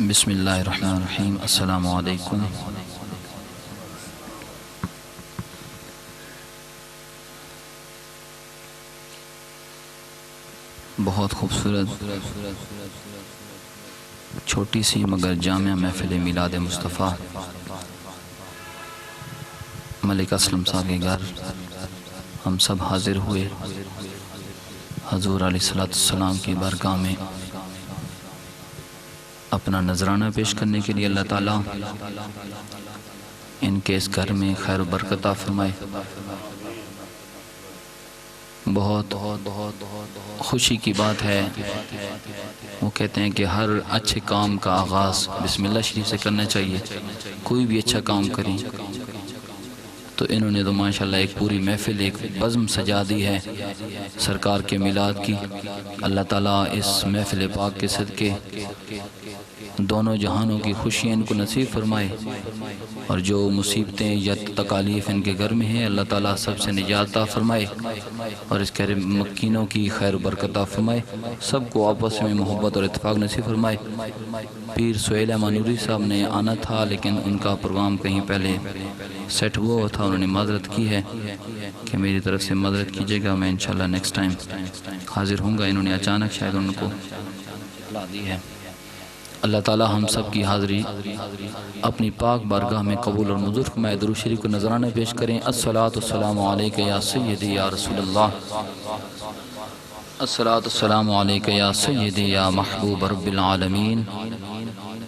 بسم اللہ الرحمن الرحیم۔ السلام علیکم۔ بہت خوبصورت چھوٹی سی مگر جامع محفل میلاد مصطفیٰ ملک اسلم صاحب کے گھر ہم سب حاضر ہوئے حضور علیہ السلام کی بارگاہ میں اپنا نذرانہ پیش کرنے کے لیے۔ اللہ تعالیٰ ان کے اس گھر میں خیر و برکت عطا فرمائے۔ بہت خوشی کی بات ہے، وہ کہتے ہیں کہ ہر اچھے کام کا آغاز بسم اللہ شریف سے کرنا چاہیے۔ کوئی بھی اچھا کام کریں تو انہوں نے تو ماشاءاللہ ایک پوری محفل، ایک بزم سجا دی ہے سرکار کے میلاد کی۔ اللہ تعالیٰ اس محفل پاک کے صدقے دونوں جہانوں کی خوشیاں ان کو نصیب فرمائے، اور جو مصیبتیں یا تکالیف ان کے گھر میں ہیں اللہ تعالیٰ سب سے نجات عطا فرمائے، اور اس کے مکینوں کی خیر و برکت عطا فرمائے۔ سب کو آپس میں محبت اور اتفاق نصیب فرمائے۔ پیر سہیل احمد نوری صاحب نے آنا تھا لیکن ان کا پروگرام کہیں پہلے سیٹ ہوا تھا، انہوں نے معذرت کی ہے کہ میری طرف سے معذرت کیجیے گا، میں انشاءاللہ نیکسٹ ٹائم حاضر ہوں گا۔ انہوں نے اچانک شاید ان کو اطلاع دی ہے۔ اللہ تعالی ہم سب کی حاضری اپنی پاک بارگاہ میں قبول اور منظور فرمائے۔ درود شریف کو نذرانہ پیش کریں۔ الصلاۃ والسلام علیک یا سیدی یا رسول اللہ، الصلاۃ والسلام علیک یا سیدی یا محبوب رب العالمین،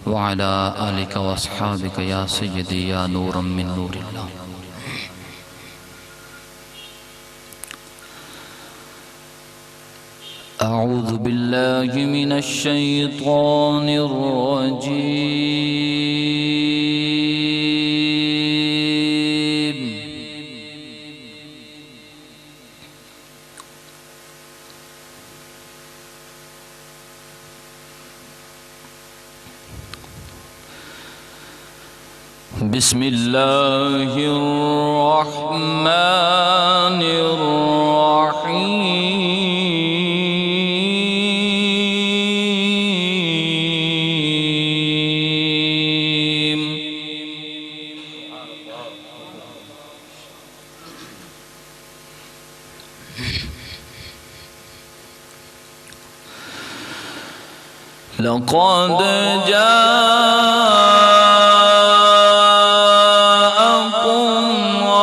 وعلی آلک واصحابک یا سیدی یا نورا من نور اللہ۔ اعوذ باللہ من الشیطان الرجیم۔ بسم اللہ الرحمن الرحیم۔ لقد جاءكم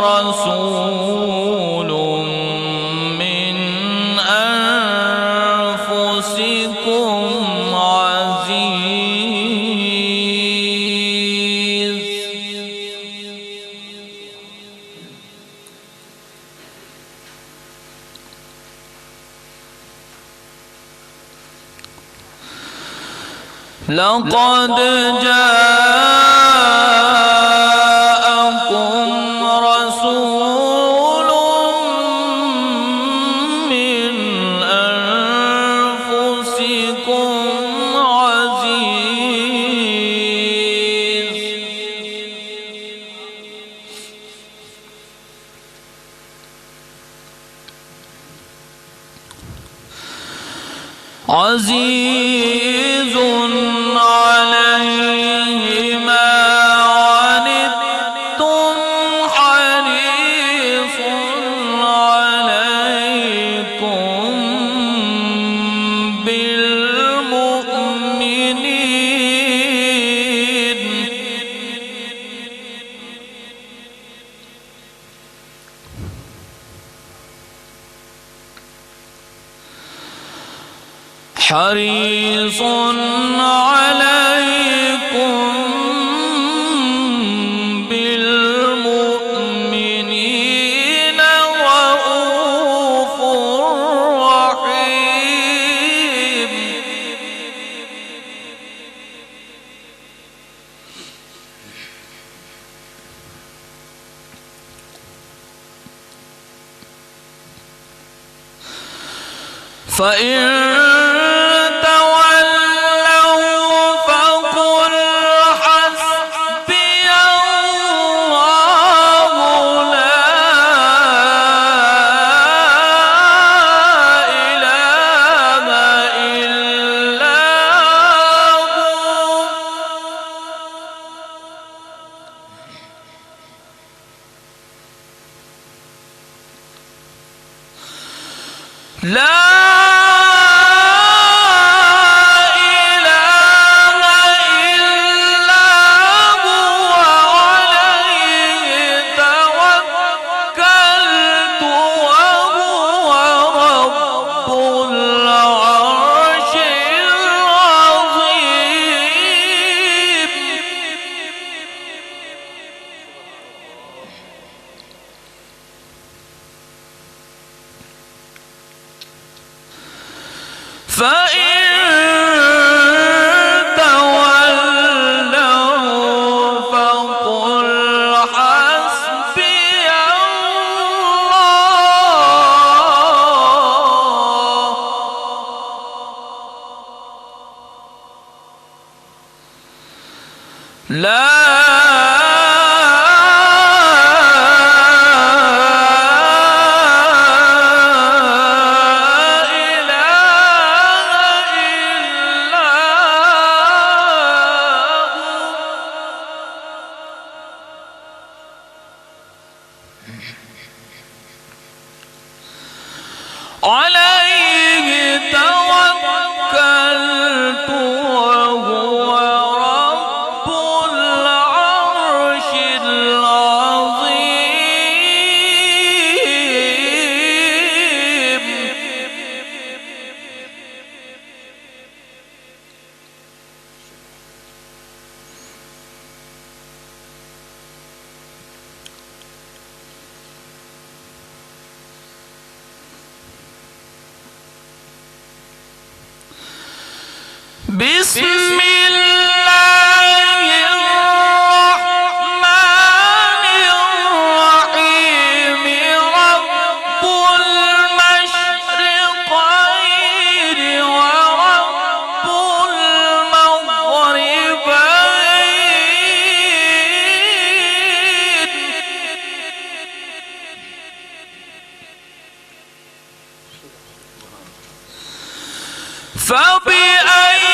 رسول من أنفسكم عزيز لقد جاءكم رسول من أنفسكم عزيز عزيز عليه ما عنتم حريص عليكم بالمؤمنين حريص عليكم بالمؤمنين رؤوف رحيم فإن بسم الله الرحمن الرحيم رب المشرقين ورب المغربين فبأي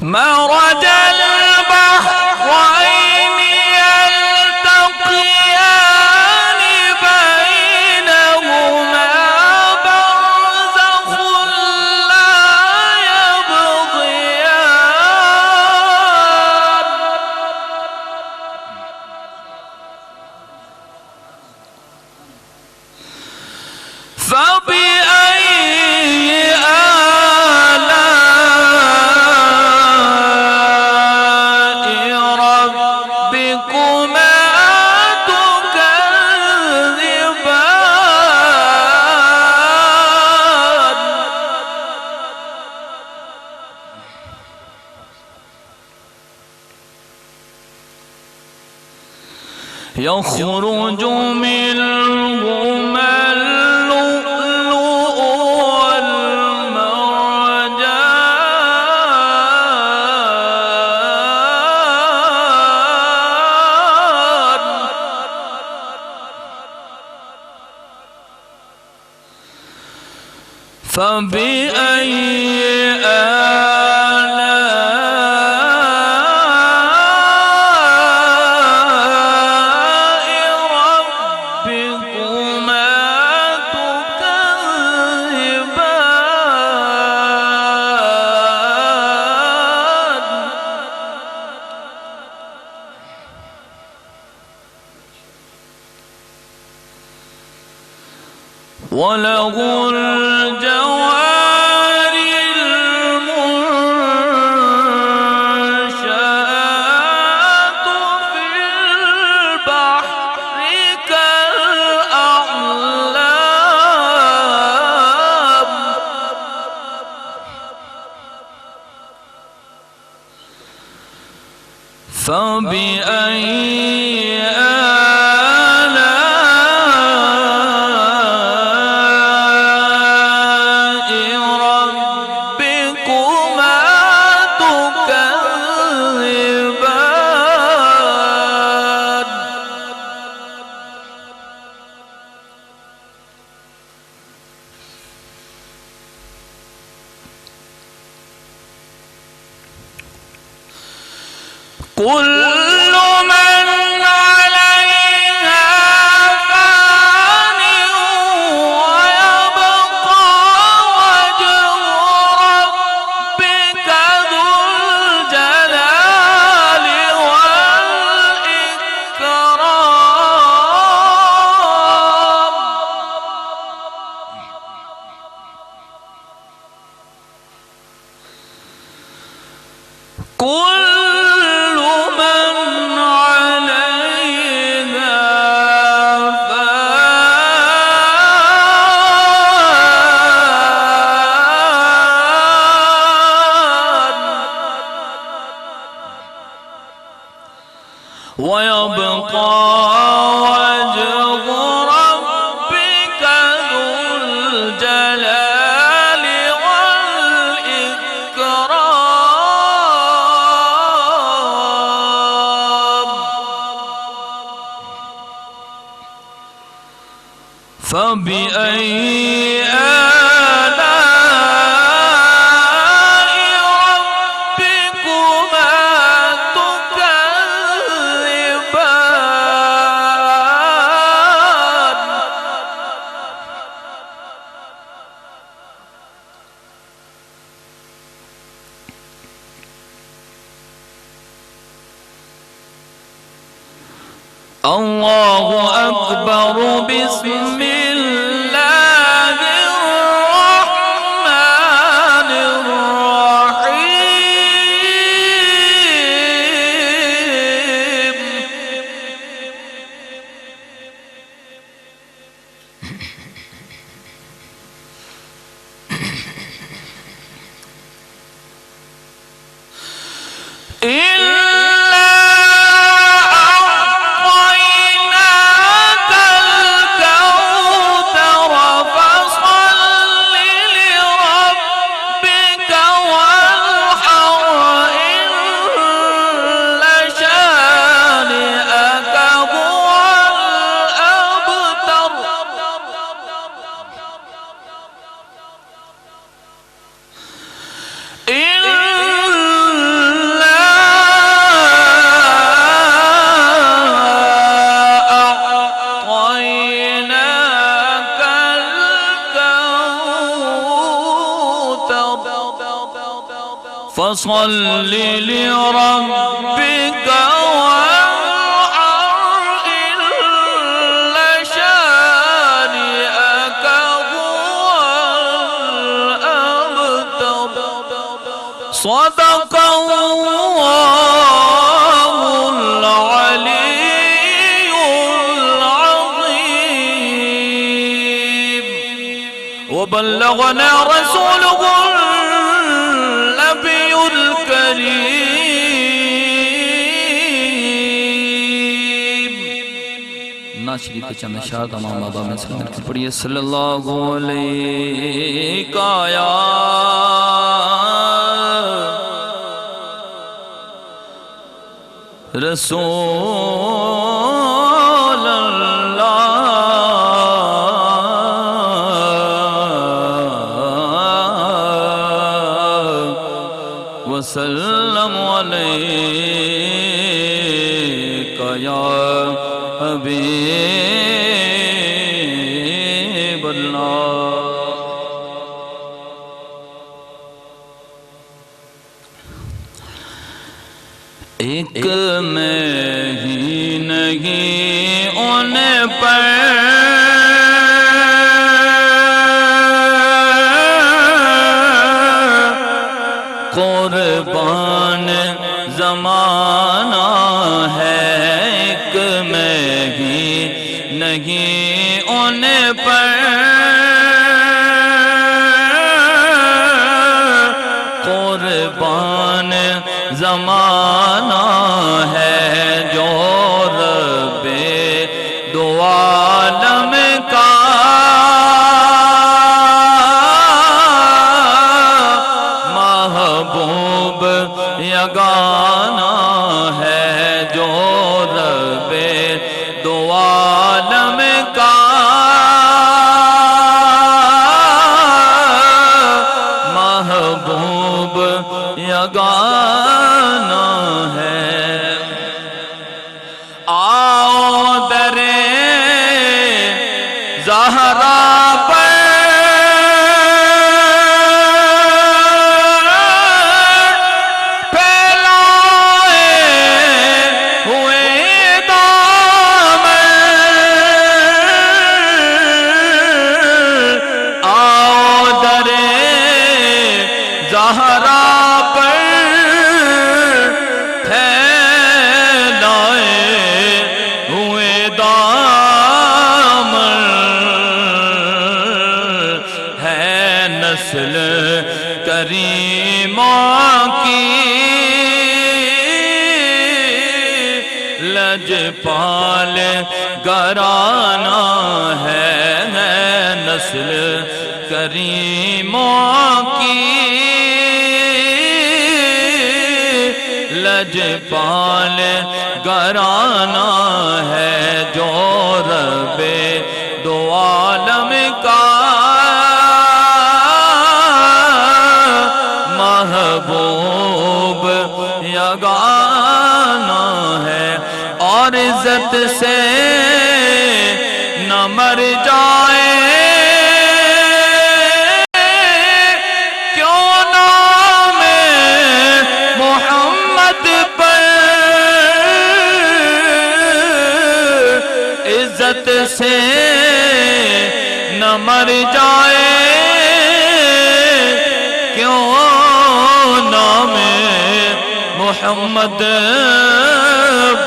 مرج البحرين يلتقيان بينهما برزخ لا يبغيان فبأي يخرج منهما اللؤلؤ والمرجان فبأي وله الجوار المنشآت في البحر كالأعلام فبأي كل من عليها فان ويبقى وجه ربك ذو الجلال والإكرام كل من عليها فان ويبقى وجه ربك ذو الجلال والإكرام فبأي آلاء ربكما تكذبان الله أكبر بسم الله الرحمن الرحيم فصل لربك وانحر إن شانئك هو الأبتر صدق الله العلي العظيم وبلغنا رسوله النبي الكريم نعت شریف کے چند اشعار تمام بابا میں سلام کی پڑھیے صلی اللہ علیہ یا رسول اللہ وسلم علیک یا حبیب اللہ ایک میں ہی نہیں ان پر قربان زمانہ ہے ایک میں ہی نہیں ان پر قربان زمانہ ہے جو رب دو عالم کا محبوب یگانہ ہے جو رب دو عالم کا محبوب یگانہ ہے زہرا پر نسل کریموں کی لجپال گھرانہ ہے نسل کریموں کی لجپال گھرانہ ہے جو رب دو عالم کا محبوب یگانہ ہے اور عزت سے نہ مر جائے کیوں نام محمد پر عزت سے نہ مر جائے کیوں نام محمد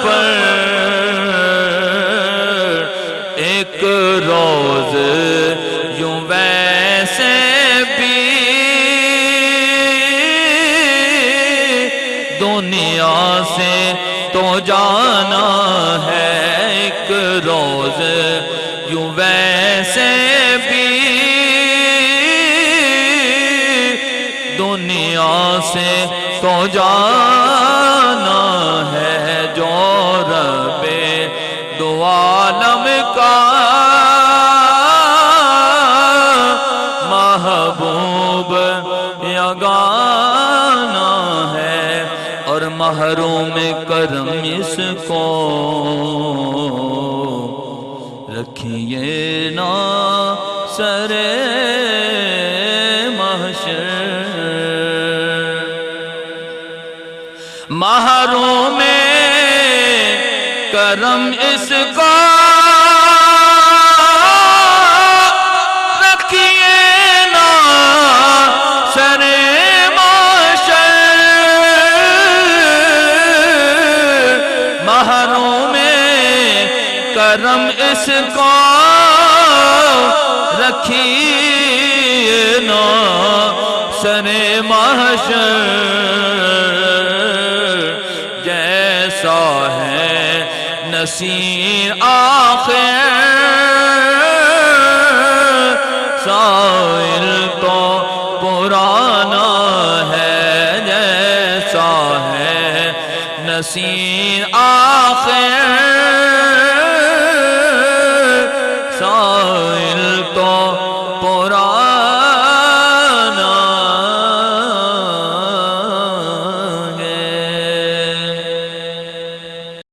پر ایک روز یوں ویسے بھی دنیا سے تو جانا ہے ایک روز یوں ویسے بھی دنیا سے تو جانا ہے جو رب دو عالم کا محبوب یگانہ ہے اور محروم کرم اس کو رکھیے نا سر محروم کرم اس کو رکھیے نا سر محشر محروم کرم اس کو رکھیے نا سر محشر جیسا ہے نصیر آخر سائل تو پرانا ہے جیسا ہے نصیر آخر